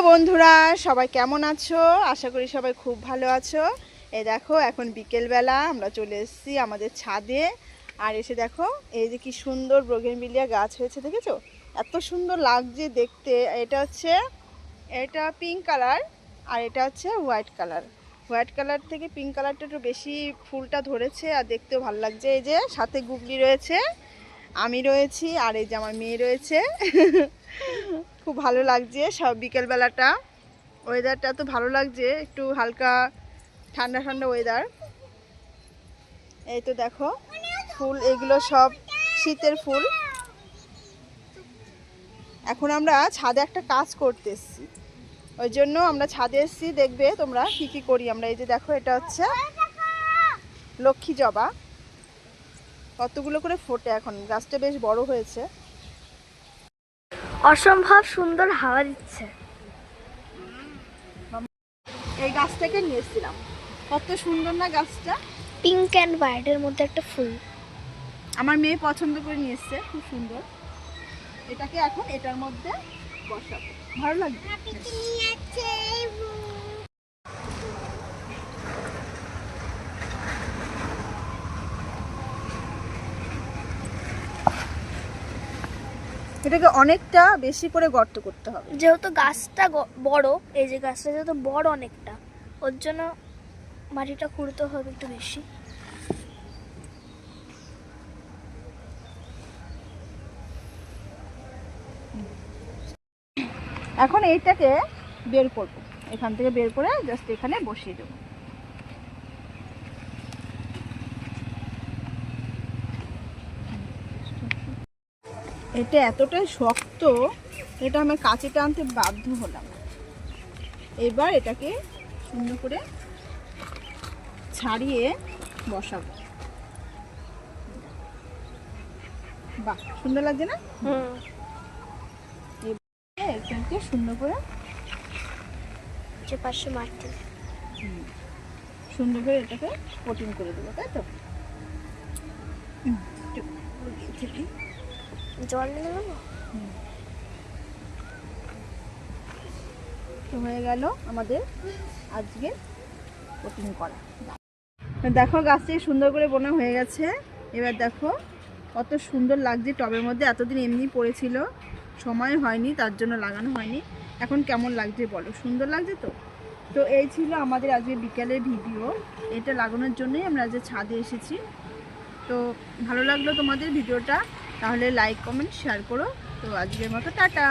বন্ধুরা, সবাই কেমন আছো? আশা করি সবাই খুব ভালো আছো। এই দেখো, এখন বিকেলবেলা আমরা চলে এসেছি আমাদের ছাদে। আর এসে দেখো এই যে কি সুন্দর বোগেনভিলিয়া গাছ হয়েছে, দেখেছো? এত সুন্দর লাগছে দেখতে। এটা পিঙ্ক কালার আর এটা হচ্ছে হোয়াইট কালার। হোয়াইট কালার থেকে পিঙ্ক কালারটা একটু বেশি ফুলটা ধরেছে আর দেখতেও ভালো লাগছে। এই যে সাথে গুগলি রয়েছে, আমি রয়েছি, আর এই যে আমার মেয়ে রয়েছে। খুব ভালো লাগছে সব বিকেলবেলাটা। ওয়েদারটা তো ভালো লাগছে, একটু হালকা ঠান্ডা ঠান্ডা ওয়েদার। এই তো দেখো ফুল, এগুলো সব শীতের ফুল। এখন আমরা ছাদে একটা কাজ করতে এসেছি, ওই জন্য আমরা ছাদে এসেছি। দেখবে তোমরা কি কি করি আমরা। এই যে দেখো, এটা হচ্ছে লক্ষ্মী জবা, কতগুলো করে ফোটে। এখন গাছটা বেশ বড় হয়েছে, অসম্ভব সুন্দর হাওয়া দিচ্ছে। এই গাছটাকে নিয়ে এসেছিলাম, কত সুন্দর না গাছটা। পিঙ্ক অ্যান্ড হোয়াইটের মধ্যে একটা ফুল আমার মেয়ে পছন্দ করে নিয়ে এসছে, খুব সুন্দর। এটাকে এখন এটার মধ্যে বসাবো, ভালো লাগবে। এটাকে অনেকটা বেশি করে গর্ত করতে হবে, যেহেতু গাছটা বড়। এই যে গাছটা যেহেতু বড় অনেকটা, ওর জন্য মাটিটা খুঁড়তে হবে একটু বেশি। এখন এইটাকে বের করব, এখান থেকে বের করে জাস্ট এখানে বসিয়ে দেবো। এটা এতটাই শক্ত, এটা আমি কাঁচিটা আনতে বাধ্য হলাম। এবার এটাকে সুন্দর করে ছাড়িয়ে বসাবো। বাহ, সুন্দর লাগছে না? এটাকে সুন্দর করে পাশে মাটি সুন্দর করে এটাকে কোটিং করে দেবো, তাই তো? জল নিয়ে নেবো। তো হয়ে গেল আমাদের আজকে কোটিং করা। দেখো গাছটি সুন্দর করে বোনা হয়ে গেছে। এবার দেখো কত সুন্দর লাগছে টবের মধ্যে। এতদিন এমনি পড়েছিল, সময় হয়নি, তার জন্য লাগানো হয়নি। এখন কেমন লাগছে বলো? সুন্দর লাগছে তো? তো এই ছিল আমাদের আজকে বিকেলের ভিডিও। এটা লাগানোর জন্যই আমরা আজকে ছাদে এসেছি। তো ভালো লাগলো তোমাদের ভিডিওটা, তাহলে লাইক কমেন্ট শেয়ার করো। তো আজকের মতো টাটা।